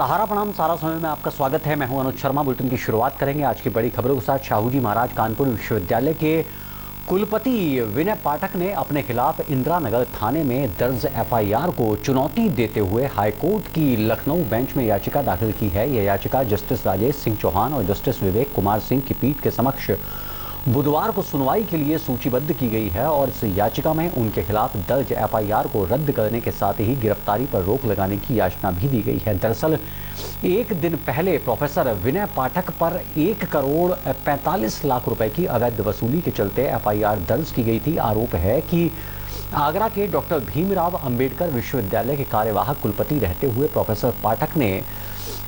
सहारा प्रणाम सारा समय में आपका स्वागत है। मैं हूं अनुज शर्मा। बुलेटिन की शुरुआत करेंगे आज की बड़ी खबरों के साथ। शाहू जी महाराज कानपुर विश्वविद्यालय के कुलपति विनय पाठक ने अपने खिलाफ इंदिरा नगर थाने में दर्ज एफआईआर को चुनौती देते हुए हाईकोर्ट की लखनऊ बेंच में याचिका दाखिल की है। यह याचिका जस्टिस राजेश सिंह चौहान और जस्टिस विवेक कुमार सिंह की पीठ के समक्ष बुधवार को सुनवाई के लिए सूचीबद्ध की गई है और इस याचिका में उनके खिलाफ दर्ज एफआईआर को रद्द करने के साथ ही गिरफ्तारी पर रोक लगाने की याचना भी दी गई है। दरअसल एक दिन पहले प्रोफेसर विनय पाठक पर 1 करोड़ 45 लाख रुपए की अवैध वसूली के चलते एफआईआर दर्ज की गई थी। आरोप है कि आगरा के डॉक्टर भीमराव अंबेडकर विश्वविद्यालय के कार्यवाहक कुलपति रहते हुए प्रोफेसर पाठक ने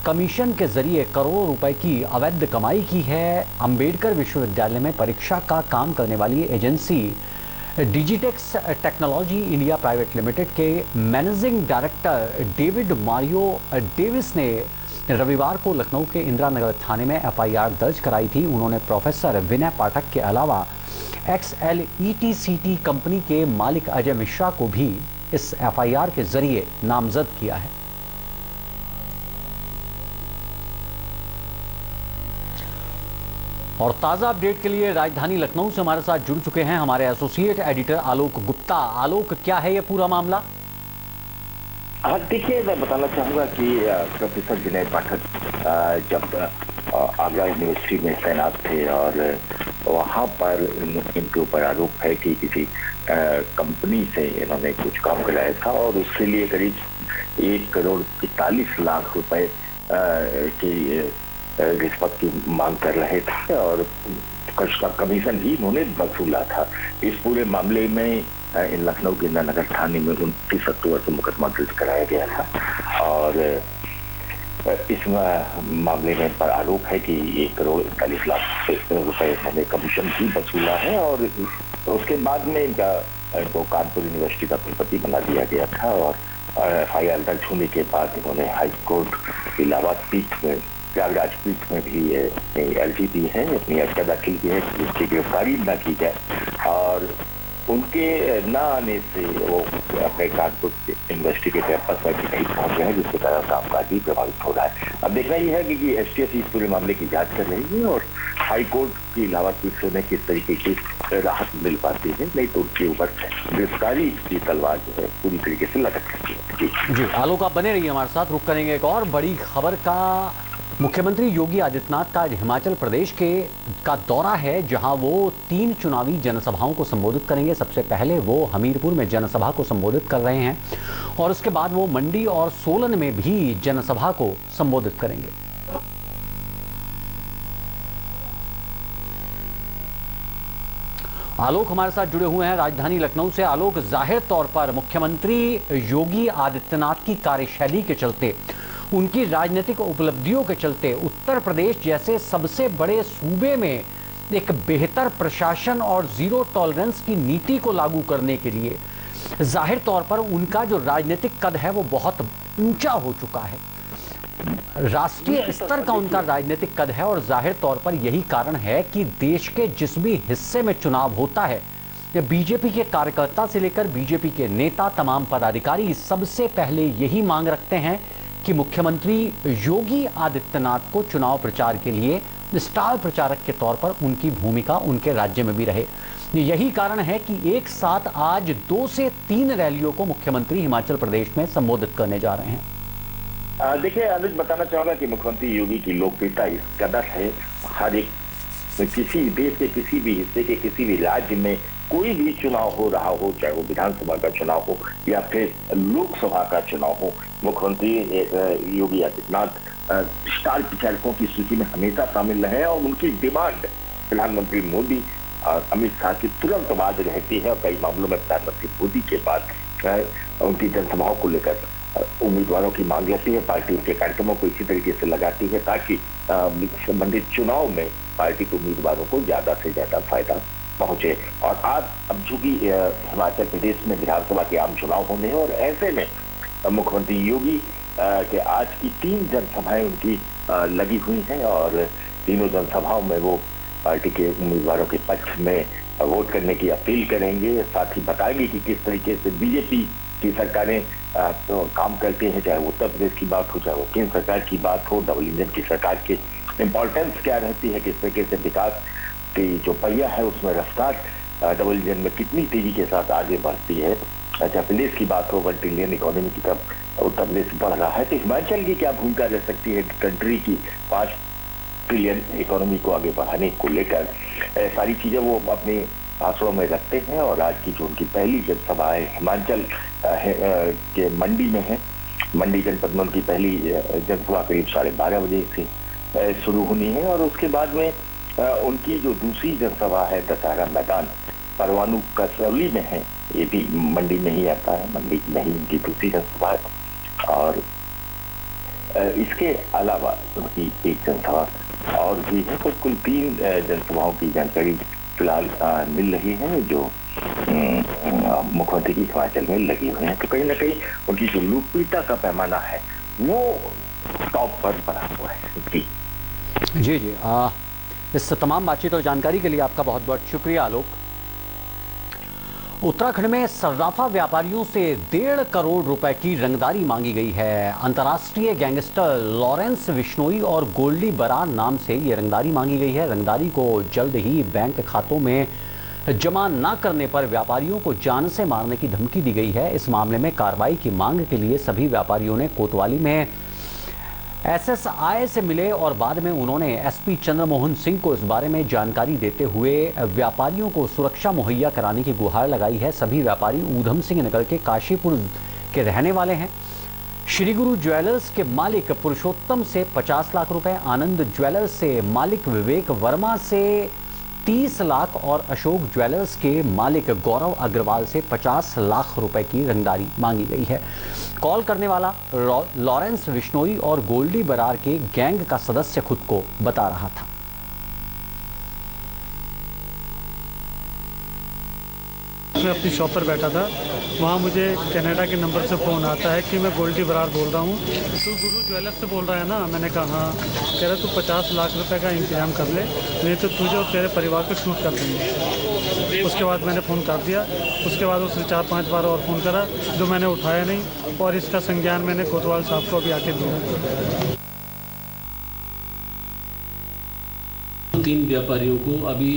कमीशन के जरिए करोड़ों रुपए की अवैध कमाई की है। अंबेडकर विश्वविद्यालय में परीक्षा का काम करने वाली agency Digitex technology India private limited के managing director David Mario Davis ने रविवार को लखनऊ के इंदिरा नगर थाने में एफआईआर दर्ज कराई थी। उन्होंने प्रोफेसर विनय पाठक के अलावा XLETCT कंपनी के मालिक अजय मिश्रा को भी इस एफआईआर के जरिए नामजद किया है। और ताजा अपडेट के लिए राजधानी लखनऊ से हमारे साथ जुड़ चुके हैं हमारे एसोसिएट एडिटर आलोक गुप्ता। आलोक, क्या है ये पूरा मामला? हाँ, देखिए, मैं बताना चाहूंगा कि प्रोफेसर विनय पाठक जब आगरा यूनिवर्सिटी में तैनात थे और वहां पर इनके ऊपर आरोप है कि किसी कंपनी से इन्होंने कुछ काम कराया था और उसके लिए करीब 1 करोड़ 45 लाख रुपए की रिश्वत की मांग कर रहे थे और उसका कमीशन भी इन्होंने वसूला था। इस पूरे मामले में इन लखनऊ के इंदिरा नगर थाने में 29 अक्टूबर को मुकदमा दर्ज कराया गया था और इस मामले में पर आरोप है कि 1 करोड़ 41 लाख रुपए इन्होंने कमीशन भी वसूला है और उसके बाद में इनको कानपुर यूनिवर्सिटी का कुलपति बना दिया गया था और एफआईआर दर्ज होने के बाद इन्होंने हाईकोर्ट की इलाहाबाद पीठ में प्रयागराज पीठ में भी अर्जी दी है, अपनी याचिका दाखिल की है कि उसकी गिरफ्तारी न की जाए और उनके न आने से वो अपने कानपुर यूनिवर्सिटी के कैंपस में भी नहीं पहुंच रहे हैं, जिसके कारण कामकाज भी प्रभावित हो रहा है। अब देखना यह है कि एसटीएस इस पूरे मामले की जांच कर रही है और हाईकोर्ट की इलाहाबाद पीठ से उन्हें किस तरीके की राहत मिल पाती है, नहीं तो उसके ऊपर गिरफ्तारी की तलवार जो है पूरी तरीके से लटक सकती है। जी आलोक, आप बने रहिए हमारे साथ। रुक करेंगे एक और बड़ी खबर का। मुख्यमंत्री योगी आदित्यनाथ का आज हिमाचल प्रदेश का दौरा है, जहां वो 3 चुनावी जनसभाओं को संबोधित करेंगे। सबसे पहले वो हमीरपुर में जनसभा को संबोधित कर रहे हैं और उसके बाद वो मंडी और सोलन में भी जनसभा को संबोधित करेंगे। आलोक हमारे साथ जुड़े हुए हैं राजधानी लखनऊ से। आलोक, जाहिर तौर पर मुख्यमंत्री योगी आदित्यनाथ की कार्यशैली के चलते, उनकी राजनीतिक उपलब्धियों के चलते उत्तर प्रदेश जैसे सबसे बड़े सूबे में एक बेहतर प्रशासन और जीरो टॉलरेंस की नीति को लागू करने के लिए जाहिर तौर पर उनका जो राजनीतिक कद है वो बहुत ऊंचा हो चुका है। राष्ट्रीय स्तर का उनका राजनीतिक कद है और जाहिर तौर पर यही कारण है कि देश के जिस भी हिस्से में चुनाव होता है, बीजेपी के कार्यकर्ता से लेकर बीजेपी के नेता, तमाम पदाधिकारी सबसे पहले यही मांग रखते हैं कि मुख्यमंत्री योगी आदित्यनाथ को चुनाव प्रचार के लिए स्टार प्रचारक के तौर पर उनकी भूमिका उनके राज्य में भी रहे। यही कारण है कि एक साथ आज 2 से 3 रैलियों को मुख्यमंत्री हिमाचल प्रदेश में संबोधित करने जा रहे हैं। देखिए अनुज, बताना चाहूंगा कि मुख्यमंत्री योगी की लोकप्रियता इस कदर है, हर एक किसी देश के किसी भी हिस्से के किसी भी राज्य में कोई भी चुनाव हो रहा हो, चाहे वो विधानसभा का चुनाव हो या फिर लोकसभा का चुनाव हो, मुख्यमंत्री योगी आदित्यनाथ स्टार प्रचारकों की सूची में हमेशा शामिल रहे और उनकी डिमांड प्रधानमंत्री मोदी और अमित शाह की तुरंत बाद रहती है और कई मामलों में प्रधानमंत्री मोदी के बाद उनकी जनसभाओं को लेकर उम्मीदवारों की मांग रहती है। पार्टी उनके कार्यक्रमों को इसी तरीके से लगाती है ताकि संबंधित चुनाव में पार्टी के उम्मीदवारों को ज्यादा से ज्यादा फायदा पहुंचे। और आज अब चूंकि हिमाचल प्रदेश में विधानसभा के आम चुनाव होने हैं और ऐसे में मुख्यमंत्री योगी के आज की 3 जनसभाएं उनकी लगी हुई हैं और तीनों जनसभाओं में वो पार्टी के उम्मीदवारों के पक्ष में वोट करने की अपील करेंगे, साथ ही बताएंगे कि किस तरीके से बीजेपी की सरकारें तो काम करते हैं, चाहे उत्तर प्रदेश की बात हो, चाहे वो केंद्र सरकार की बात हो, डबल इंजन की सरकार की इम्पोर्टेंस क्या रहती है, किस तरीके से विकास की जो पहिया है उसमें रफ्तार डबल इंजन में कितनी तेजी के साथ आगे बढ़ती है। अच्छा, प्रदेश की बात हो, 1 ट्रिलियन इकोनॉमी की तरफ उत्तर प्रदेश बढ़ रहा है, तो हिमाचल की क्या भूमिका रह सकती है कंट्री की 5 ट्रिलियन इकोनॉमी को आगे बढ़ाने को लेकर। सारी चीजें वो अपने भाषणों में रखते हैं। और आज की जो उनकी पहली जनसभा है हिमाचल के मंडी में है, मंडी जनपद में उनकी पहली जनसभा करीब 12:30 बजे से शुरू होनी है। और उसके बाद में उनकी जो दूसरी जनसभा है दशहरा मैदान परवाणु कसौली में है, ये भी मंडी में ही आता है, मंडी में ही उनकी दूसरी जनसभा है। और इसके अलावा उनकी एक जनसभा और भी है, तो कुल 3 जनसभाओं की जानकारी फिलहाल मिल रही है जो मुख्यमंत्री की हिमाचल में लगी हुई है। तो कहीं ना कहीं उनकी जो लोकप्रियता का पैमाना है वो टॉप पर बना हुआ है। जी जी जी इस तमाम बातचीत और जानकारी के लिए आपका बहुत बहुत शुक्रिया आलोक। उत्तराखंड में सर्राफा व्यापारियों से 1.5 करोड़ रुपए की रंगदारी मांगी गई है। अंतर्राष्ट्रीय गैंगस्टर लॉरेंस बिश्नोई और गोल्डी बरार नाम से ये रंगदारी मांगी गई है। रंगदारी को जल्द ही बैंक खातों में जमा न करने पर व्यापारियों को जान से मारने की धमकी दी गई है। इस मामले में कार्रवाई की मांग के लिए सभी व्यापारियों ने कोतवाली में एसएसआई से मिले और बाद में उन्होंने एसपी चंद्रमोहन सिंह को इस बारे में जानकारी देते हुए व्यापारियों को सुरक्षा मुहैया कराने की गुहार लगाई है। सभी व्यापारी ऊधम सिंह नगर के काशीपुर के रहने वाले हैं। श्री गुरु ज्वेलर्स के मालिक पुरुषोत्तम से 50 लाख रुपए, आनंद ज्वेलर्स से मालिक विवेक वर्मा से 30 लाख और अशोक ज्वेलर्स के मालिक गौरव अग्रवाल से 50 लाख रुपए की रंगदारी मांगी गई है। कॉल करने वाला लॉरेंस बिश्नोई और गोल्डी बरार के गैंग का सदस्य खुद को बता रहा था। मैं अपनी शॉप पर बैठा था, वहाँ मुझे कनाडा के नंबर से फ़ोन आता है कि मैं गोल्डी बरार बोल रहा हूँ, तू गुरु ज्वेलर्स से बोल रहा है ना। मैंने कहा हाँ। कह रहा तू 50 लाख रुपए का इंतजाम कर ले, नहीं तो तुझे और तेरे परिवार को शूट कर देंगे। उसके बाद मैंने फ़ोन काट दिया। उसके बाद उसने 4-5 बार और फ़ोन करा, जो मैंने उठाया नहीं, और इसका संज्ञान मैंने कोतवाल साहब को अभी आके दिया। 3 व्यापारियों को अभी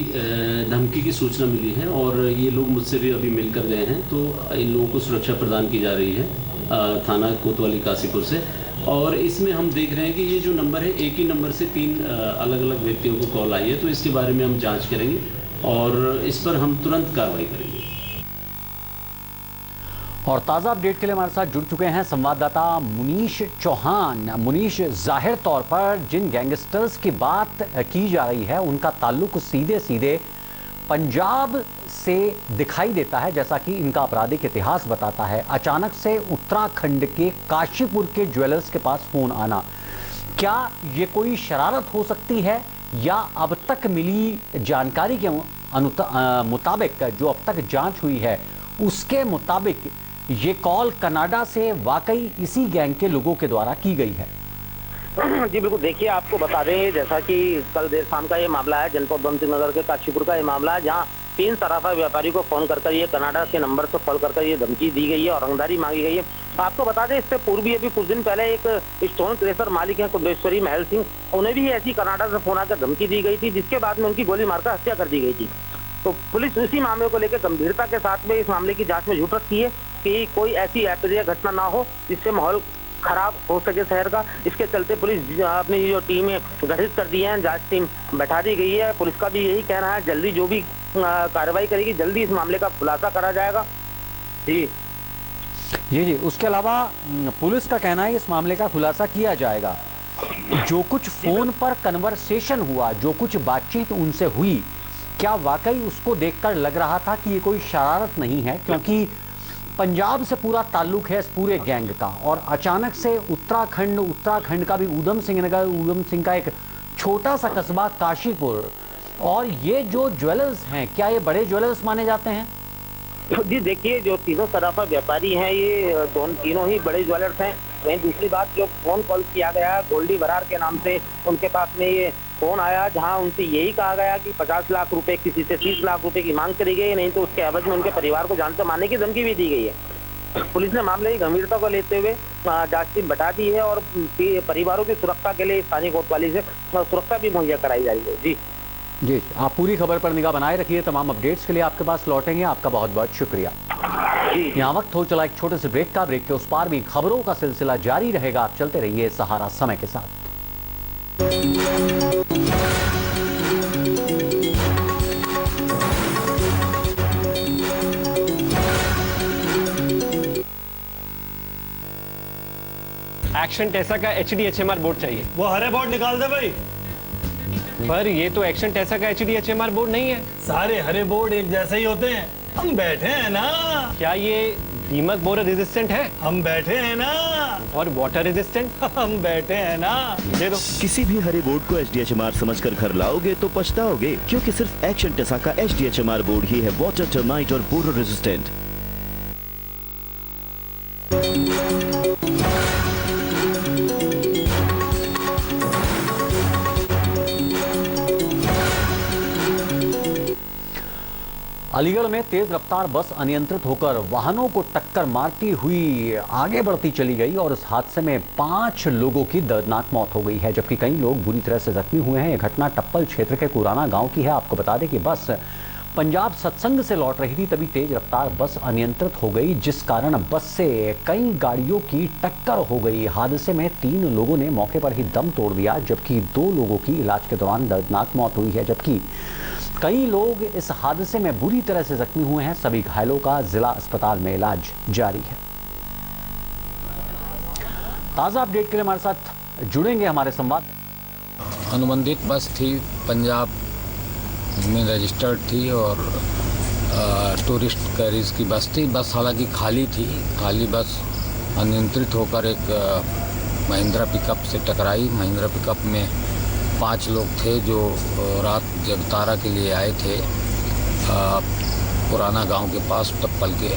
धमकी की सूचना मिली है और ये लोग मुझसे भी अभी मिलकर गए हैं, तो इन लोगों को सुरक्षा प्रदान की जा रही है थाना कोतवाली काशीपुर से। और इसमें हम देख रहे हैं कि ये जो नंबर है, एक ही नंबर से 3 अलग अलग व्यक्तियों को कॉल आई है, तो इसके बारे में हम जांच करेंगे और इस पर हम तुरंत कार्रवाई करेंगे। और ताज़ा अपडेट के लिए हमारे साथ जुड़ चुके हैं संवाददाता मुनीश चौहान। मुनीश, जाहिर तौर पर जिन गैंगस्टर्स की बात की जा रही है उनका ताल्लुक सीधे सीधे पंजाब से दिखाई देता है, जैसा कि इनका आपराधिक इतिहास बताता है। अचानक से उत्तराखंड के काशीपुर के ज्वेलर्स के पास फोन आना, क्या ये कोई शरारत हो सकती है या अब तक मिली जानकारी के मुताबिक, जो अब तक जांच हुई है उसके मुताबिक ये कॉल कनाडा से वाकई इसी गैंग के लोगों के द्वारा की गई है? जी बिल्कुल, देखिए आपको बता दें, जैसा कि कल देर शाम का ये मामला है, जनपद उधम सिंह नगर के काशीपुर का ये मामला है, जहां 3 सराफा व्यापारी को फोन कर ये कनाडा के नंबर से कॉल कर ये धमकी दी गई है और रंगदारी मांगी गई है। आपको बता दें, इससे पूर्व भी अभी कुछ दिन पहले एक स्टोन क्रेशर मालिक है कुंडेश्वरी महल सिंह, उन्हें भी ऐसी कनाडा से फोन आकर धमकी दी गई थी, जिसके बाद में उनकी गोली मारकर हत्या कर दी गई थी। तो पुलिस उसी मामले को लेकर गंभीरता के साथ में इस मामले की जांच में जुट रखी है कि कोई ऐसी अप्रिय घटना ना हो जिससे माहौल खराब हो सके शहर का। इसके चलते पुलिस अपनी जो टीम गठित कर दी है, जांच टीम बैठा दी गई है। पुलिस का भी यही कहना है, जल्दी जो भी कार्रवाई करेगी, जल्दी इस मामले का खुलासा करा जाएगा। जी जी। उसके अलावा पुलिस का कहना है इस मामले का खुलासा किया जाएगा। जो कुछ फोन पर कन्वर्सेशन हुआ, जो कुछ बातचीत उनसे हुई, क्या वाकई उसको देखकर लग रहा था कि ये कोई शरारत नहीं है? क्योंकि पंजाब से पूरा ताल्लुक है इस पूरे गैंग का, और अचानक से उत्तराखंड का भी ऊधम सिंह नगर, ऊधम सिंह का एक छोटा सा कस्बा काशीपुर, और ये जो ज्वेलर्स हैं, क्या ये बड़े ज्वेलर्स माने जाते हैं? जी देखिए, जो तीनों सराफा व्यापारी हैं, ये तीनों ही बड़े ज्वेलर्स हैं। वहीं दूसरी बात, जो फोन कॉल किया गया गोल्डी बरार के नाम से, उनके पास में ये फोन आया जहां उनसे यही कहा गया कि 50 लाख रुपए, किसी से 30 लाख रुपए की मांग करी गई, नहीं तो उसके एवज में उनके परिवार को जान से मारने की धमकी भी दी गई है। पुलिस ने मामले की गंभीरता को लेते हुए जांच टीम बढ़ा दी है और परिवारों की सुरक्षा के लिए स्थानीय कोतवाली से सुरक्षा भी मुहैया कराई जा रही है। जी, आप पूरी खबर पर निगाह बनाए रखिए। तमाम अपडेट्स के लिए आपके पास लौटेंगे। आपका बहुत बहुत शुक्रिया। यहाँ वक्त हो चला एक छोटे से ब्रेक का। ब्रेक के उस पार भी खबरों का सिलसिला जारी रहेगा। आप चलते रहिए सहारा समय के साथ। एक्शन टेसा का HDHMR बोर्ड चाहिए। वो हरे बोर्ड निकाल दे भाई। पर ये तो एक्शन टेसा का HDHMR बोर्ड नहीं है। सारे हरे बोर्ड एक जैसे ही होते हैं। हम बैठे हैं ना। क्या ये दीमक बोरर रेजिस्टेंट है? हम बैठे हैं ना। और वाटर रेजिस्टेंट? हम बैठे हैं ना। दे दो। किसी भी हरे बोर्ड को HDHMR समझकर घर लाओगे तो पछताओगे, क्योंकि सिर्फ एक्शन टेसा का HDHMR बोर्ड ही है वाटर, टर्माइट और बोरर रेजिस्टेंट। अलीगढ़ में तेज रफ्तार बस अनियंत्रित होकर वाहनों को टक्कर मारती हुई आगे बढ़ती चली गई और इस हादसे में 5 लोगों की दर्दनाक मौत हो गई है, जबकि कई लोग बुरी तरह से जख्मी हुए हैं। यह घटना टप्पल क्षेत्र के कुराना गांव की है। आपको बता दें कि बस पंजाब सत्संग से लौट रही थी, तभी तेज रफ्तार बस अनियंत्रित हो गई, जिस कारण बस से कई गाड़ियों की टक्कर हो गई। हादसे में 3 लोगों ने मौके पर ही दम तोड़ दिया, जबकि 2 लोगों की इलाज के दौरान दर्दनाक मौत हुई है, जबकि कई लोग इस हादसे में बुरी तरह से जख्मी हुए हैं। सभी घायलों का जिला अस्पताल में इलाज जारी है। ताजा अपडेट के लिए हमारे साथ जुड़ेंगे हमारे संवाददाता। अनुबंधित बस थी, पंजाब में रजिस्टर्ड थी और टूरिस्ट कैरीज की बस थी। बस हालांकि खाली थी। खाली बस अनियंत्रित होकर एक महिंद्रा पिकअप से टकराई। महिंद्रा पिकअप में 5 लोग थे जो रात जगतारा के लिए आए थे पुराना गांव के पास टप्पल के।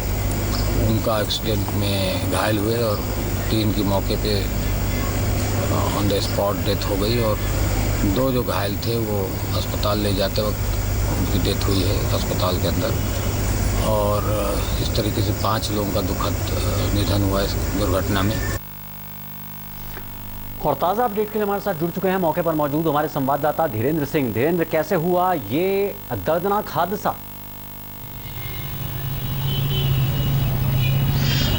उनका एक्सीडेंट में घायल हुए और 3 की मौके पे ऑन द स्पॉट डेथ हो गई और 2 जो घायल थे वो अस्पताल ले जाते वक्त उनकी डेथ हुई है अस्पताल के अंदर। और इस तरीके से 5 लोगों का दुखद निधन हुआ इस दुर्घटना में। और ताज़ा अपडेट के लिए हमारे साथ जुड़ चुके हैं मौके पर मौजूद हमारे संवाददाता धीरेन्द्र सिंह। धीरेन्द्र, कैसे हुआ ये दर्दनाक हादसा?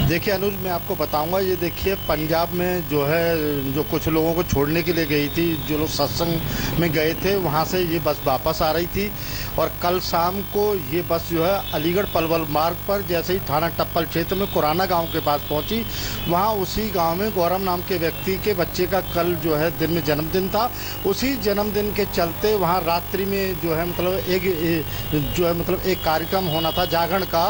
देखिए अनुज, मैं आपको बताऊंगा। ये देखिए पंजाब में जो है, जो कुछ लोगों को छोड़ने के लिए गई थी, जो लोग सत्संग में गए थे, वहाँ से ये बस वापस आ रही थी और कल शाम को ये बस जो है अलीगढ़ पलवल मार्ग पर जैसे ही थाना टप्पल क्षेत्र में कुराना गांव के पास पहुंची, वहाँ उसी गांव में गौरव नाम के व्यक्ति के बच्चे का कल जो है दिन में जन्मदिन था। उसी जन्मदिन के चलते वहाँ रात्रि में जो है मतलब एक कार्यक्रम होना था जागरण का।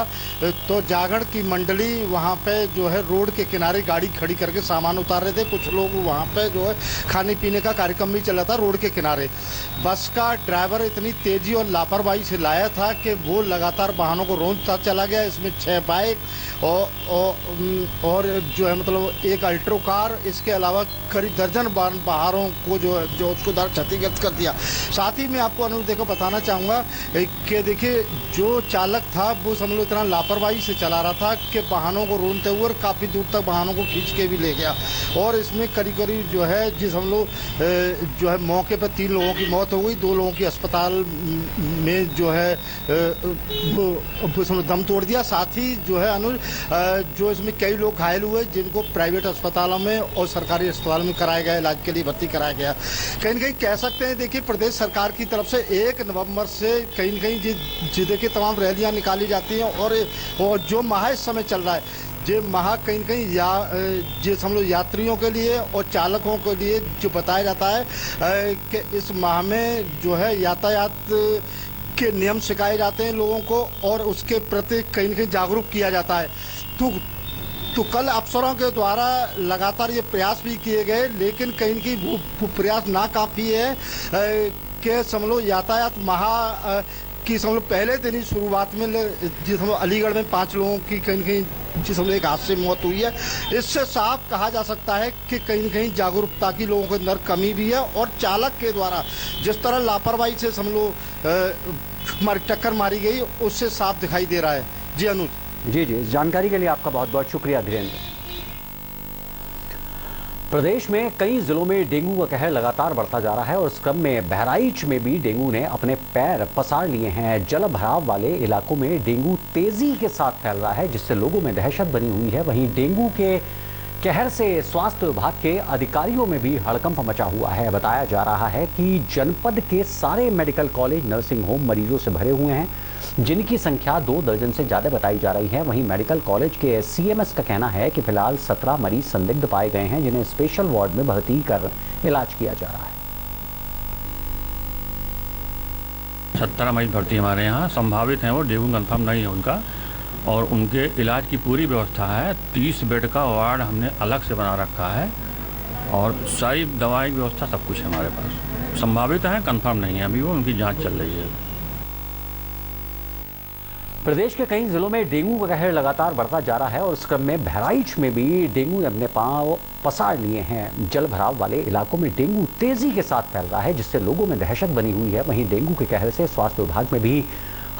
तो जागरण की मंडली वहाँ पे जो है रोड के किनारे गाड़ी खड़ी करके सामान उतार रहे थे। कुछ लोग वहाँ पे जो है खाने पीने का कार्यक्रम भी चला था रोड के किनारे। बस का ड्राइवर इतनी तेजी और लापरवाही से लाया था कि वो लगातार वाहनों को रोंदता चला गया। इसमें 6 बाइक और जो है मतलब एक अल्ट्रो कार, इसके अलावा करीब दर्जन वाहनों को जो उसको क्षतिग्रस्त कर दिया। साथ ही मैं आपको अनुज देखो बताना चाहूँगा कि देखिए जो चालक था वो समझ लो इतना लापरवाही से चला रहा था कि वाहनों को रोनते हुए और काफ़ी दूर तक वाहनों को खींच के भी ले गया। और इसमें करीब जो है जिस हम लोग जो है मौके पर 3 लोगों की मौत हो गई, 2 लोगों की अस्पताल में जो है दम तोड़ दिया। साथ ही जो है अनुज जो इसमें कई लोग घायल हुए जिनको प्राइवेट अस्पतालों में और सरकारी अस्पताल में कराया गया, इलाज के लिए भर्ती कराया गया। कहीं न कहीं कह सकते हैं देखिए प्रदेश सरकार की तरफ से 1 नवंबर से कहीं न कहीं देखिए तमाम रैलियां निकाली जाती हैं और जो माह इस समय चल रहा है ये माह कहीं न कहीं जो हम लोग यात्रियों के लिए और चालकों के लिए जो बताया जाता है कि इस माह में जो है यातायात के नियम सिखाए जाते हैं लोगों को और उसके प्रति कहीं न कहीं जागरूक किया जाता है। तो कल अफसरों के द्वारा लगातार ये प्रयास भी किए गए, लेकिन कहीं न कहीं वो प्रयास नाकाफी है कि समझ यातायात माह की समझ पहले दिन ही शुरुआत में जिस अलीगढ़ में 5 लोगों की कहीं न कहीं जिस एक हादसे में मौत हुई है। इससे साफ कहा जा सकता है कि कहीं न कहीं जागरूकता की लोगों के अंदर कमी भी है और चालक के द्वारा जिस तरह लापरवाही से हमारी टक्कर मारी गई उससे साफ दिखाई दे रहा है। जी अनुज। जी जी, इस जानकारी के लिए आपका बहुत बहुत शुक्रिया धीरेन्द्र। प्रदेश में कई जिलों में डेंगू का कहर लगातार बढ़ता जा रहा है और इस क्रम में बहराइच में भी डेंगू ने अपने पैर पसार लिए हैं। जल भराव वाले इलाकों में डेंगू तेजी के साथ फैल रहा है, जिससे लोगों में दहशत बनी हुई है। वहीं डेंगू के कहर से स्वास्थ्य विभाग के अधिकारियों में भी हड़कंप मचा हुआ है। बताया जा रहा है कि जनपद के सारे मेडिकल कॉलेज, नर्सिंग होम मरीजों से भरे हुए हैं, जिनकी संख्या 2 दर्जन से ज्यादा बताई जा रही है। वहीं मेडिकल कॉलेज के सीएमएस का कहना है कि फिलहाल 17 मरीज संदिग्ध पाए गए हैं, जिन्हें स्पेशल वार्ड में भर्ती कर इलाज किया जा रहा है। 17 मरीज भर्ती हमारे यहाँ संभावित हैं, वो डेंगू कंफर्म नहीं है उनका, और उनके इलाज की पूरी व्यवस्था है। 30 बेड का वार्ड हमने अलग से बना रखा है और सारी दवाई व्यवस्था सब कुछ है हमारे पास। संभावित है, कंफर्म नहीं है अभी, वो उनकी जांच चल रही है। प्रदेश के कई जिलों में डेंगू का कहर लगातार बढ़ता जा रहा है और इस क्रम में बहराइच में भी डेंगू ने अपने पांव पसार लिए हैं। जल भराव वाले इलाकों में डेंगू तेजी के साथ फैल रहा है, जिससे लोगों में दहशत बनी हुई है। वहीं डेंगू के कहर से स्वास्थ्य विभाग में भी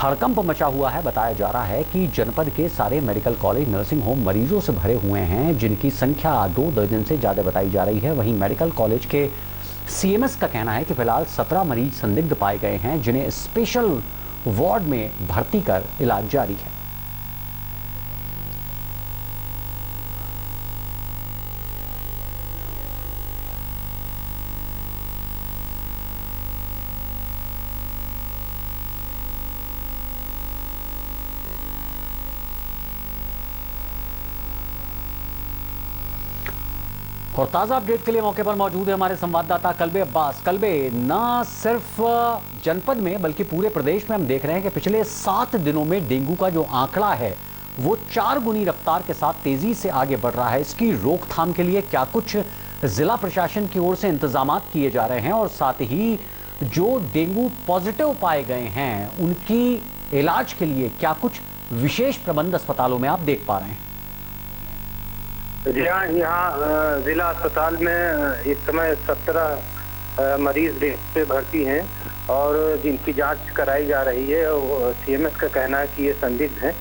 हड़कंप मचा हुआ है। बताया जा रहा है कि जनपद के सारे मेडिकल कॉलेज, नर्सिंग होम मरीजों से भरे हुए हैं, जिनकी संख्या 2 दर्जन से ज्यादा बताई जा रही है। वहीं मेडिकल कॉलेज के सीएमएस का कहना है कि फिलहाल 17 मरीज संदिग्ध पाए गए हैं, जिन्हें स्पेशल वार्ड में भर्ती कर इलाज जारी है। और ताज़ा अपडेट के लिए मौके पर मौजूद है हमारे संवाददाता कल्बे अब्बास। कल्बे, न सिर्फ जनपद में बल्कि पूरे प्रदेश में हम देख रहे हैं कि पिछले 7 दिनों में डेंगू का जो आंकड़ा है वो 4 गुनी रफ्तार के साथ तेजी से आगे बढ़ रहा है। इसकी रोकथाम के लिए क्या कुछ जिला प्रशासन की ओर से इंतजाम किए जा रहे हैं, और साथ ही जो डेंगू पॉजिटिव पाए गए हैं उनकी इलाज के लिए क्या कुछ विशेष प्रबंध अस्पतालों में आप देख पा रहे हैं? जी हाँ, यहाँ जिला अस्पताल में इस समय 17 मरीज डेंगू पे भर्ती हैं और जिनकी जांच कराई जा रही है। सीएमएस का कहना है कि ये संदिग्ध हैं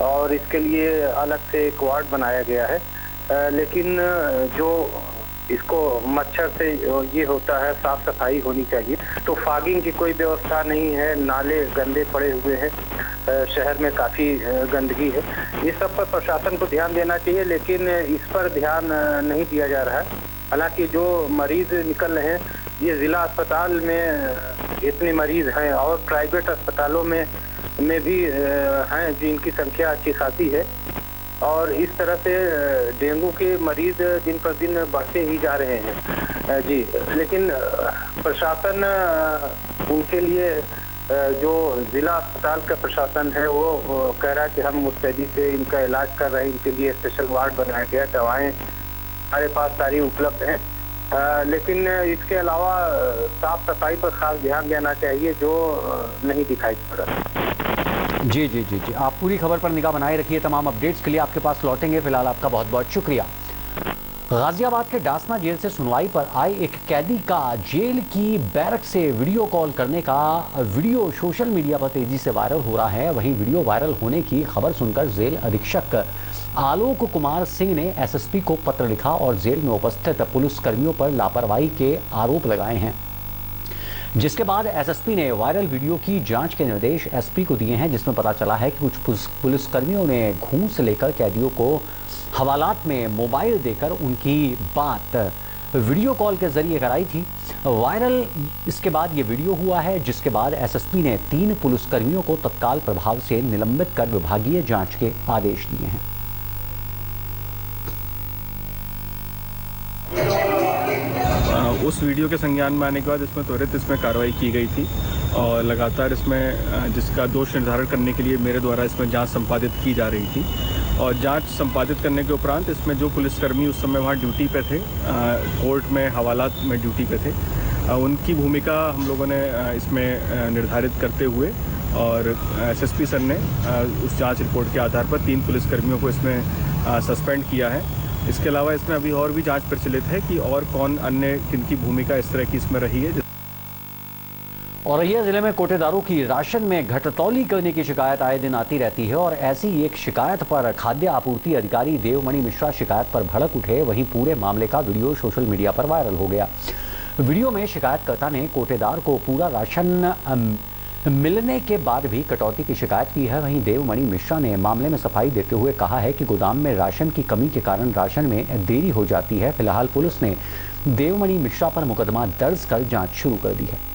और इसके लिए अलग से एक वार्ड बनाया गया है। लेकिन जो इसको मच्छर से ये होता है, साफ सफाई होनी चाहिए, तो फॉगिंग की कोई व्यवस्था नहीं है। नाले गंदे पड़े हुए हैं, शहर में काफ़ी गंदगी है। इस सब पर प्रशासन को ध्यान देना चाहिए, लेकिन इस पर ध्यान नहीं दिया जा रहा है। हालांकि जो मरीज निकल रहे हैं, ये ज़िला अस्पताल में इतने मरीज हैं और प्राइवेट अस्पतालों में भी हैं जिनकी संख्या अच्छी खासी है, और इस तरह से डेंगू के मरीज दिन पर दिन बढ़ते ही जा रहे हैं जी। लेकिन प्रशासन उनके लिए, जो जिला अस्पताल का प्रशासन है वो कह रहा है कि हम मुस्तैदी से इनका इलाज कर रहे हैं, इनके लिए स्पेशल वार्ड बनाया गया, दवाएं हमारे पास सारी उपलब्ध हैं। लेकिन इसके अलावा साफ सफाई पर खास ध्यान देना चाहिए, जो नहीं दिखाई पड़ रहा। जी जी जी जी, आप पूरी खबर पर निगाह बनाए रखिए। तमाम अपडेट्स के लिए आपके पास लौटेंगे। फिलहाल आपका बहुत बहुत शुक्रिया। गाजियाबाद के डासना जेल से सुनवाई पर आए एक कैदी का जेल की बैरक से वीडियो कॉल करने का वीडियो सोशल मीडिया पर तेजी से वायरल हो रहा है। वहीं वीडियो वायरल होने की खबर सुनकर जेल अधीक्षक आलोक कुमार सिंह ने एसएसपी को पत्र लिखा और जेल में उपस्थित पुलिसकर्मियों पर लापरवाही के आरोप लगाए हैं, जिसके बाद एसएसपी ने वायरल वीडियो की जांच के निर्देश एसपी को दिए हैं, जिसमें पता चला है कि कुछ पुलिसकर्मियों ने घूस लेकर कैदियों को हवालात में मोबाइल देकर उनकी बात वीडियो कॉल के जरिए कराई थी। वायरल इसके बाद ये वीडियो हुआ है, जिसके बाद एसएसपी ने 3 पुलिसकर्मियों को तत्काल प्रभाव से निलंबित कर विभागीय जांच के आदेश दिए हैं। उस वीडियो के संज्ञान में आने के बाद इसमें त्वरित कार्रवाई की गई थी और लगातार इसमें जिसका दोष निर्धारण करने के लिए मेरे द्वारा इसमें जांच संपादित की जा रही थी। और जांच संपादित करने के उपरांत इसमें जो पुलिसकर्मी उस समय वहाँ ड्यूटी पे थे, कोर्ट में हवालात में ड्यूटी पे थे, उनकी भूमिका हम लोगों ने इसमें निर्धारित करते हुए और एसएसपी सर ने उस जांच रिपोर्ट के आधार पर 3 पुलिसकर्मियों को इसमें सस्पेंड किया है। इसके अलावा इसमें अभी और भी जांच प्रचलित है कि और कौन अन्य किनकी भूमिका इस तरह की इसमें रही है। औरैया जिले में कोटेदारों की राशन में घटतौली करने की शिकायत आए दिन आती रहती है और ऐसी एक शिकायत पर खाद्य आपूर्ति अधिकारी देवमणि मिश्रा शिकायत पर भड़क उठे। वहीं पूरे मामले का वीडियो सोशल मीडिया पर वायरल हो गया। वीडियो में शिकायतकर्ता ने कोटेदार को पूरा राशन मिलने के बाद भी कटौती की शिकायत की है। वहीं देवमणि मिश्रा ने मामले में सफाई देते हुए कहा है कि गोदाम में राशन की कमी के कारण राशन में देरी हो जाती है। फिलहाल पुलिस ने देवमणि मिश्रा पर मुकदमा दर्ज कर जांच शुरू कर दी है।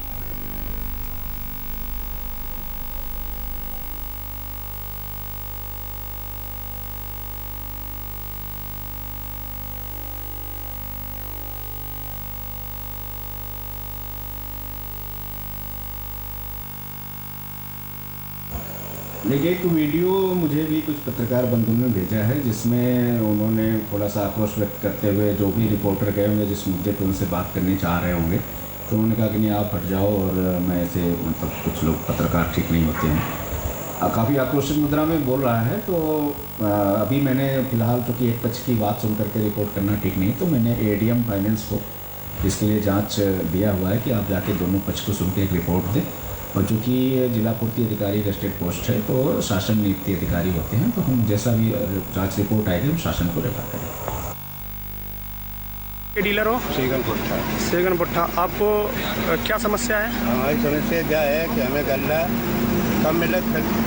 देखिए, एक वीडियो मुझे भी कुछ पत्रकार बंधुओं ने भेजा है जिसमें उन्होंने थोड़ा सा आक्रोश व्यक्त करते हुए जो भी रिपोर्टर गए होंगे जिस मुद्दे पर उनसे बात करनी चाह रहे होंगे, तो उन्होंने कहा कि नहीं आप हट जाओ और मैं ऐसे मतलब कुछ लोग पत्रकार ठीक नहीं होते हैं। काफ़ी आक्रोशित मुद्रा में बोल रहा है। तो अभी मैंने फिलहाल चूँकि एक पक्ष की बात सुन करके रिपोर्ट करना ठीक नहीं, तो मैंने एडीएम फाइनेंस को इसके लिए जाँच दिया हुआ है कि आप जाके दोनों पक्ष को सुन के एक रिपोर्ट दें। और चूँकि जिला पूर्ति अधिकारी रजिस्ट्रेड पोस्ट है तो शासन नियुक्ति अधिकारी होते हैं, तो हम जैसा भी जांच रिपोर्ट आएगी हम शासन को रेफर करेंगे। डीलर हो? सेगन पुट्ठा। आपको क्या समस्या है? हमारी समस्या क्या है कि हमें गल्ला कम मिलत,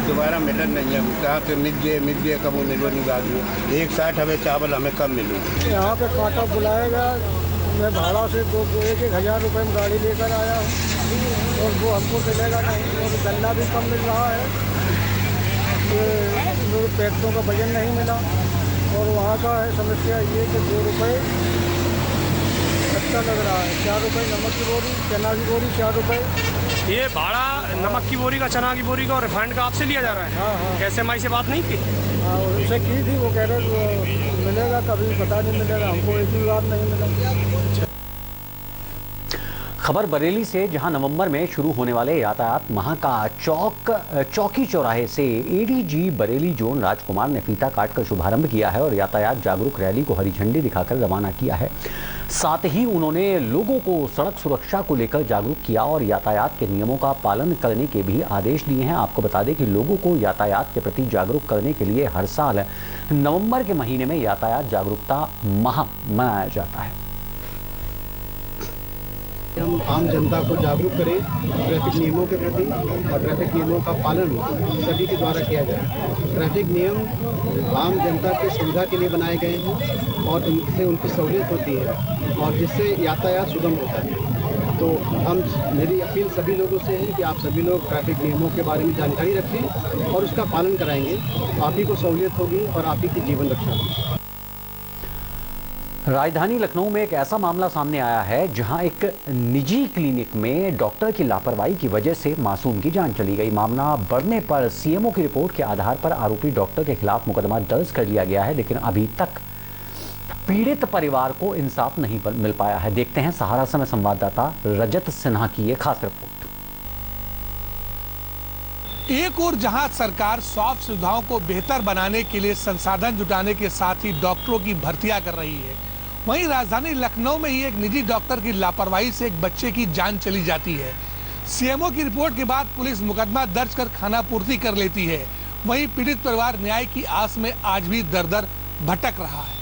दोबारा मिलत नहीं है। कहाँ से मिल गए कब मिलो नहीं बाद में 160 हमें चावल हमें कम मिलो। यहाँ पे कांटा बुलाएगा, मैं भाड़ा से 1,000 रुपये में गाड़ी लेकर आया हूँ और वो हमको मिलेगा नहीं और गल्ला भी कम मिल रहा है। मेरे पैकेटों का वजन नहीं मिला और वहाँ का है समस्या ये कि 2 रुपये अच्छा लग रहा है। 4 रुपये नमक की बोरी, चना की बोरी 4 रुपये। ये भाड़ा नमक की बोरी का, चना की बोरी का और रिफाइंड का आपसे लिया जा रहा है? हाँ। SMI से बात नहीं की? हाँ, उनसे की थी, वो कह रहे मिलेगा, कभी पता नहीं मिलेगा। हमको एक भी बात नहीं मिला। खबर बरेली से, जहां नवंबर में शुरू होने वाले यातायात माह का चौकी चौराहे से एडीजी बरेली जोन राजकुमार ने फीता काटकर शुभारंभ किया है और यातायात जागरूक रैली को हरी झंडी दिखाकर रवाना किया है। साथ ही उन्होंने लोगों को सड़क सुरक्षा को लेकर जागरूक किया और यातायात के नियमों का पालन करने के भी आदेश दिए हैं। आपको बता दें कि लोगों को यातायात के प्रति जागरूक करने के लिए हर साल नवंबर के महीने में यातायात जागरूकता माह मनाया जाता है। हम आम जनता को जागरूक करें ट्रैफिक नियमों के प्रति और ट्रैफिक नियमों का पालन सभी के द्वारा किया जाए। ट्रैफिक नियम आम जनता की सुविधा के लिए बनाए गए हैं और इनसे उनकी सहूलियत होती है और जिससे यातायात सुगम होता है। तो मेरी अपील सभी लोगों से है कि आप सभी लोग ट्रैफिक नियमों के बारे में जानकारी रखें और उसका पालन कराएंगे, आप ही को सहूलियत होगी और आप ही की जीवन रक्षा होगी। राजधानी लखनऊ में एक ऐसा मामला सामने आया है जहां एक निजी क्लिनिक में डॉक्टर की लापरवाही की वजह से मासूम की जान चली गई। मामला बढ़ने पर सीएमओ की रिपोर्ट के आधार पर आरोपी डॉक्टर के खिलाफ मुकदमा दर्ज कर लिया गया है, लेकिन अभी तक पीड़ित परिवार को इंसाफ नहीं मिल पाया है। देखते हैं सहारा समय संवाददाता रजत सिन्हा की ये खास रिपोर्ट। एक और जहां सरकार स्वास्थ्य सुविधाओं को बेहतर बनाने के लिए संसाधन जुटाने के साथ ही डॉक्टरों की भर्तियां कर रही है, वहीं राजधानी लखनऊ में ही एक निजी डॉक्टर की लापरवाही से एक बच्चे की जान चली जाती है। सीएमओ की रिपोर्ट के बाद पुलिस मुकदमा दर्ज कर खानापूर्ति कर लेती है। वहीं पीड़ित परिवार न्याय की आस में आज भी दर-दर भटक रहा है।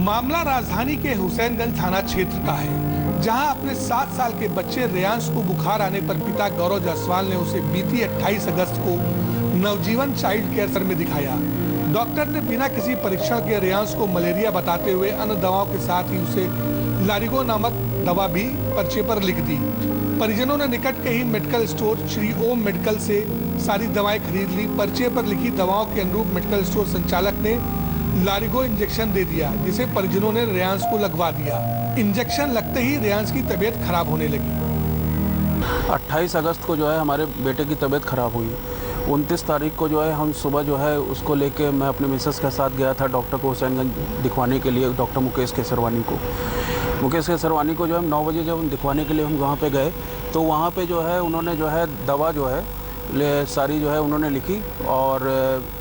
मामला राजधानी के हुसैनगंज थाना क्षेत्र का है, जहां अपने 7 साल के बच्चे रेयांश को बुखार आने पर पिता गौरव जायसवाल ने उसे बीती 28 अगस्त को नवजीवन चाइल्ड केयर सेंटर में दिखाया। डॉक्टर ने बिना किसी परीक्षण के रेयांश को मलेरिया बताते हुए अन्य दवाओं के साथ ही उसे लारिगो नामक दवा भी पर्चे पर लिख दी। परिजनों ने निकट के ही medical store Shri Om medical से सारी दवाएं खरीद ली। पर्चे पर लिखी दवाओं के अनुरूप मेडिकल स्टोर संचालक ने लारिगो इंजेक्शन दे दिया, जिसे परिजनों ने रेयांश को लगवा दिया। इंजेक्शन लगते ही रेयांश की तबीयत खराब होने लगी। 28 अगस्त को जो है हमारे बेटे की तबीयत खराब हुई। 29 तारीख को जो है हम सुबह जो है उसको लेके मैं अपने मिसेस के साथ गया था डॉक्टर को हुसैनगंज दिखवाने के लिए, डॉक्टर मुकेश केसरवानी को। मुकेश केसरवानी को जो है 9 बजे जब हम दिखवाने के लिए हम वहाँ पे गए तो वहाँ पे जो है उन्होंने जो है दवा जो है सारी जो है उन्होंने लिखी और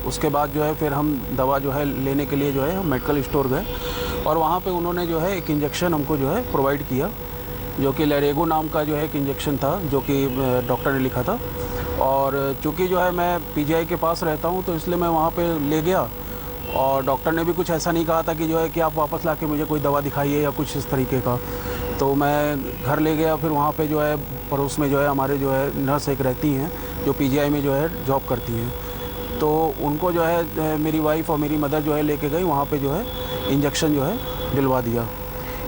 उसके बाद जो है फिर हम दवा जो है लेने के लिए जो है हम मेडिकल स्टोर गए और वहाँ पे उन्होंने जो है एक इंजेक्शन हमको जो है प्रोवाइड किया। जो कि लेरेगो नाम का जो है एक इंजेक्शन था, जो कि डॉक्टर ने लिखा था। और चूँकि जो है मैं पीजीआई के पास रहता हूँ, तो इसलिए मैं वहाँ पे ले गया, और डॉक्टर ने भी कुछ ऐसा नहीं कहा था कि जो है कि आप वापस लाके मुझे कोई दवा दिखाइए या कुछ इस तरीके का। तो मैं घर ले गया, फिर वहाँ पे जो है पड़ोस में जो है हमारे जो है नर्स एक रहती हैं, जो पीजीआई में जो है जॉब करती हैं, तो उनको जो है मेरी वाइफ और मेरी मदर जो है लेके गई वहाँ पे जो है इंजेक्शन जो है दिलवा दिया।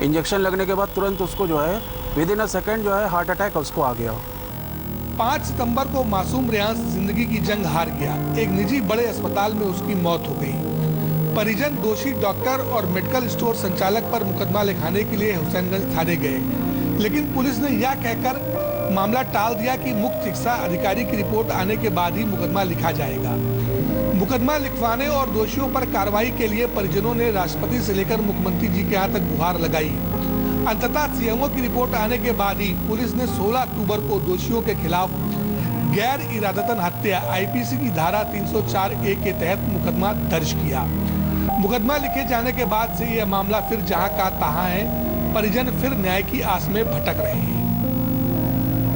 इंजेक्शन लगने के बाद तुरंत उसको जो है विद इन अ सेकेंड जो है हार्ट अटैक उसको आ गया। 5 सितंबर को मासूम रियांस जिंदगी की जंग हार गया। एक निजी बड़े अस्पताल में उसकी मौत हो गई। परिजन दोषी डॉक्टर और मेडिकल स्टोर संचालक पर मुकदमा लिखाने के लिए हुसैनगंज थाने गए, लेकिन पुलिस ने यह कहकर मामला टाल दिया कि मुख्य चिकित्सा अधिकारी की रिपोर्ट आने के बाद ही मुकदमा लिखा जाएगा। मुकदमा लिखवाने और दोषियों पर कार्रवाई के लिए परिजनों ने राष्ट्रपति से लेकर मुख्यमंत्री जी के यहाँ तक गुहार लगाई। अंततः सीएमओ की रिपोर्ट आने के बाद ही पुलिस ने 16 अक्टूबर को दोषियों के खिलाफ गैर इरादतन हत्या आईपीसी की धारा 304A के तहत मुकदमा दर्ज किया। मुकदमा लिखे जाने के बाद से यह मामला फिर जहां का तहां है। परिजन फिर न्याय की आस में भटक रहे हैं।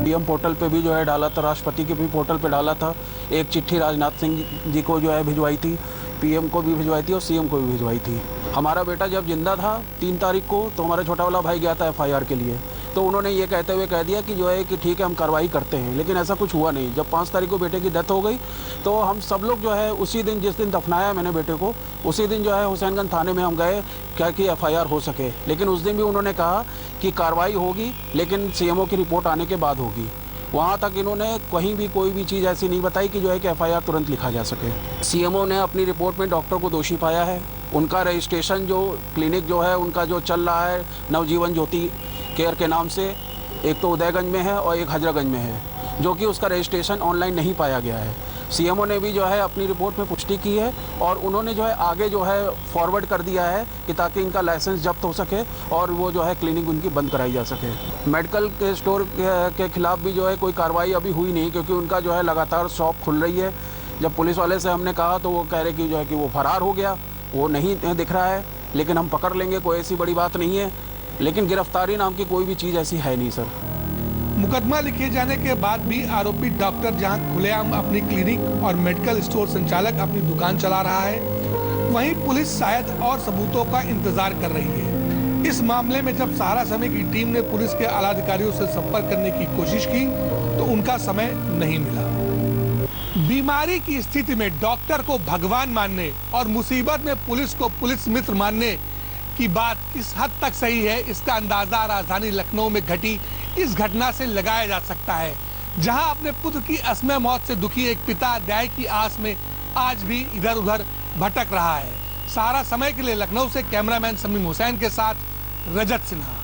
पीएम पोर्टल पे भी जो है डाला था, राष्ट्रपति के भी पोर्टल पे डाला था। एक चिट्ठी राजनाथ सिंह जी को जो है भिजवाई थी, पीएम को भी भिजवाई थी और सीएम को भी भिजवाई थी। हमारा बेटा जब जिंदा था 3 तारीख को, तो हमारा छोटा वाला भाई गया था एफआईआर के लिए, तो उन्होंने ये कहते हुए कह दिया कि जो है कि ठीक है हम कार्रवाई करते हैं, लेकिन ऐसा कुछ हुआ नहीं। जब 5 तारीख को बेटे की डेथ हो गई, तो हम सब लोग जो है उसी दिन, जिस दिन दफनाया मैंने बेटे को, उसी दिन जो है हुसैनगंज थाने में हम गए क्या कि एफआईआर हो सके। लेकिन उस दिन भी उन्होंने कहा कि कार्रवाई होगी, लेकिन सीएमओ की रिपोर्ट आने के बाद होगी। वहाँ तक इन्होंने कहीं भी कोई भी चीज़ ऐसी नहीं बताई कि जो है कि एफआईआर तुरंत लिखा जा सके। सीएमओ ने अपनी रिपोर्ट में डॉक्टर को दोषी पाया है। उनका रजिस्ट्रेशन जो क्लिनिक जो है उनका जो चल रहा है नवजीवन ज्योति केयर के नाम से, एक तो उदयगंज में है और एक हजरागंज में है, जो कि उसका रजिस्ट्रेशन ऑनलाइन नहीं पाया गया है। सीएमओ ने भी जो है अपनी रिपोर्ट में पुष्टि की है, और उन्होंने जो है आगे जो है फॉरवर्ड कर दिया है कि ताकि इनका लाइसेंस जब्त हो सके और वो जो है क्लिनिक उनकी बंद कराई जा सके। मेडिकल के स्टोर के खिलाफ भी जो है कोई कार्रवाई अभी हुई नहीं, क्योंकि उनका जो है लगातार शॉप खुल रही है। जब पुलिस वाले से हमने कहा तो वो कह रहे कि जो है कि वो फरार हो गया, वो नहीं दिख रहा है, लेकिन हम पकड़ लेंगे, कोई ऐसी बड़ी बात नहीं है। लेकिन गिरफ्तारी नाम की कोई भी चीज़ ऐसी है नहीं सर। मुकदमा लिखे जाने के बाद भी आरोपी डॉक्टर जहां खुलेआम अपनी क्लिनिक और मेडिकल स्टोर संचालक अपनी दुकान चला रहा है, वहीं पुलिस शायद और सबूतों का इंतजार कर रही है। इस मामले में जब सहारा समय की टीम ने पुलिस के आला अधिकारियों से संपर्क करने की कोशिश की, तो उनका समय नहीं मिला। बीमारी की स्थिति में डॉक्टर को भगवान मानने और मुसीबत में पुलिस को पुलिस मित्र मानने की बात किस हद तक सही है, इसका अंदाजा राजधानी लखनऊ में घटी इस घटना से लगाया जा सकता है, जहां अपने पुत्र की असमय मौत से दुखी एक पिता न्याय की आस में आज भी इधर उधर भटक रहा है। सारा समय के लिए लखनऊ से कैमरामैन समीम हुसैन के साथ रजत सिन्हा।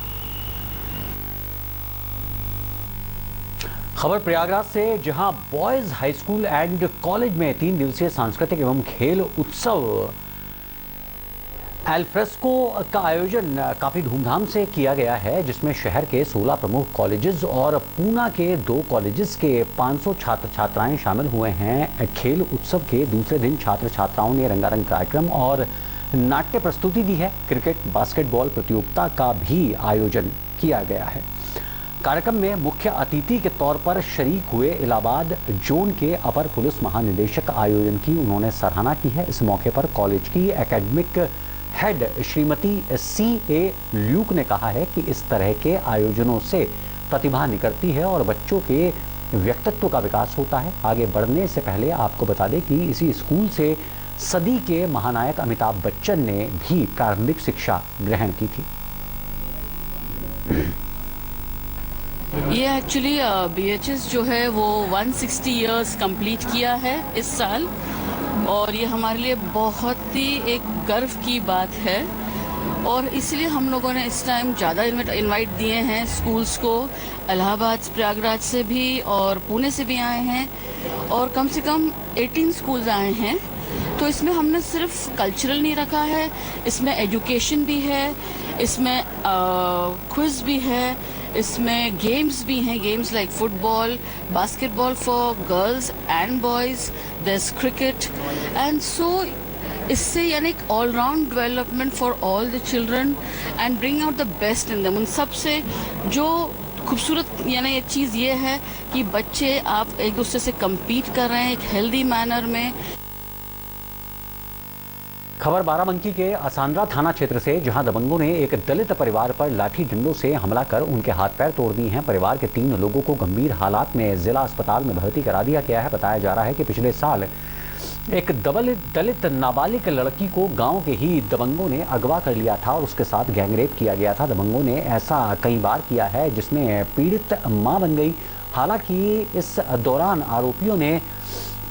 खबर प्रयागराज से, जहां boys high school and college में 3 दिवसीय सांस्कृतिक एवं खेल उत्सव एल्फ्रेस्को का आयोजन काफ़ी धूमधाम से किया गया है, जिसमें शहर के 16 प्रमुख कॉलेजेस और पूना के 2 कॉलेजेस के 500 छात्र छात्राएं शामिल हुए हैं। खेल उत्सव के दूसरे दिन छात्र छात्राओं ने रंगारंग कार्यक्रम और नाट्य प्रस्तुति दी है। क्रिकेट बास्केटबॉल प्रतियोगिता का भी आयोजन किया गया है। कार्यक्रम में मुख्य अतिथि के तौर पर शरीक हुए इलाहाबाद जोन के अपर पुलिस महानिदेशक आयोजन की उन्होंने सराहना की है। इस मौके पर कॉलेज की academic head Shrimati C.A. Luke ने कहा है कि इस तरह के आयोजनों से प्रतिभा निकलती है और बच्चों के व्यक्तित्व का विकास होता है। आगे बढ़ने से पहले आपको बता दें कि इसी स्कूल से सदी के महानायक अमिताभ बच्चन ने भी प्रारंभिक शिक्षा ग्रहण की थी। ये एक्चुअली BHS जो है वो 160 इयर्स कंप्लीट किया है इस साल, और ये हमारे लिए बहुत ही एक गर्व की बात है। और इसलिए हम लोगों ने इस टाइम ज़्यादा इनवाइट दिए हैं स्कूल्स को। इलाहाबाद प्रयागराज से भी और पुणे से भी आए हैं, और कम से कम 18 स्कूल्स आए हैं। तो इसमें हमने सिर्फ कल्चरल नहीं रखा है, इसमें एजुकेशन भी है, इसमें क्विज भी है, इसमें गेम्स भी हैं, games like football, basketball for girls and boys, there is cricket, and so इससे यानी एक all round development for all the children and bring out the best in them. उन सबसे जो खूबसूरत यानी एक चीज़ ये है कि बच्चे आप एक दूसरे से compete कर रहे हैं एक हेल्दी मैनर में। खबर बाराबंकी के असांद्रा थाना क्षेत्र से, जहां दबंगों ने एक दलित परिवार पर लाठी डंडों से हमला कर उनके हाथ पैर तोड़ दिए हैं। परिवार के 3 लोगों को गंभीर हालात में जिला अस्पताल में भर्ती करा दिया गया है। बताया जा रहा है कि पिछले साल एक दलित नाबालिग लड़की को गांव के ही दबंगों ने अगवा कर लिया था और उसके साथ गैंगरेप किया गया था। दबंगों ने ऐसा कई बार किया है जिसमें पीड़ित मां बन गई। हालांकि इस दौरान आरोपियों ने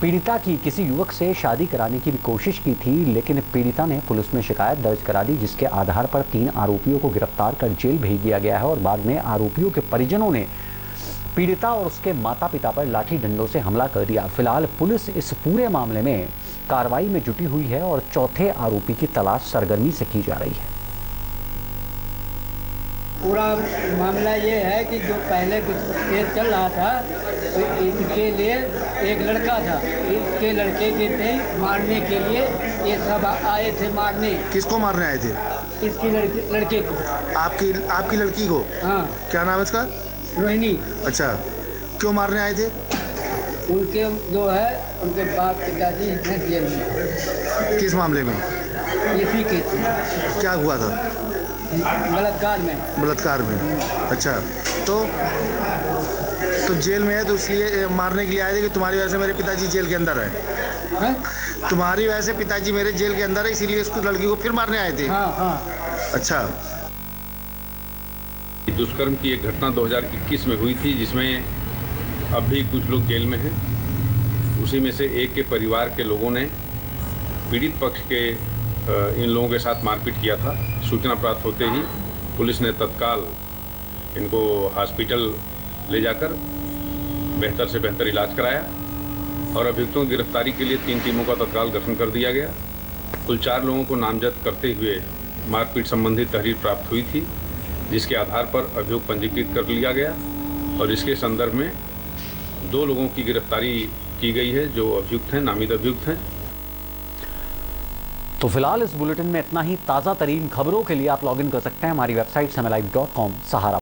पीड़िता की किसी युवक से शादी कराने की भी कोशिश की थी, लेकिन पीड़िता ने पुलिस में शिकायत दर्ज करा दी, जिसके आधार पर 3 आरोपियों को गिरफ्तार कर जेल भेज दिया गया है। और बाद में आरोपियों के परिजनों ने पीड़िता और उसके माता पिता पर लाठी डंडों से हमला कर दिया। फिलहाल पुलिस इस पूरे मामले में कार्रवाई में जुटी हुई है और चौथे आरोपी की तलाश सरगर्मी से की जा रही है। पूरा मामला ये है कि जो पहले कुछ केस चल रहा था तो इनके लिए एक लड़का था, इसके लड़के के थे मारने के लिए ये सब आए थे मारने। किसको मारने आए थे? इसकी लड़के को। आपकी लड़की को? हाँ। क्या नाम है इसका? रोहिणी। अच्छा, क्यों मारने आए थे? उनके जो है उनके बाप पिताजी हैं जेल में। किस मामले में? इसी के क्या हुआ था? बलात्कार में। अच्छा, तो जेल में है तो इसलिए मारने के लिए आए थे कि तुम्हारी वजह से मेरे पिताजी जेल के अंदर है? तुम्हारी वजह से पिताजी मेरे जेल के अंदर है इसीलिए उसकी लड़की को फिर मारने आए थे? हाँ। अच्छा। दुष्कर्म की एक घटना 2021 में हुई थी जिसमें अब भी कुछ लोग जेल में हैं। उसी में से एक के परिवार के लोगों ने पीड़ित पक्ष के इन लोगों के साथ मारपीट किया था। सूचना प्राप्त होते ही पुलिस ने तत्काल इनको हॉस्पिटल ले जाकर बेहतर से बेहतर इलाज कराया और अभियुक्तों की गिरफ्तारी के लिए 3 टीमों का तत्काल गठन कर दिया गया। कुल 4 लोगों को नामजद करते हुए मारपीट संबंधी तहरीर प्राप्त हुई थी, जिसके आधार पर अभियोग पंजीकृत कर लिया गया और इसके संदर्भ में 2 लोगों की गिरफ्तारी की गई है जो अभियुक्त हैं, नामित अभियुक्त हैं। तो फिलहाल इस बुलेटिन में इतना ही। ताज़ा तरीन खबरों के लिए आप लॉगिन कर सकते हैं हमारी वेबसाइट samelive.com सहारा।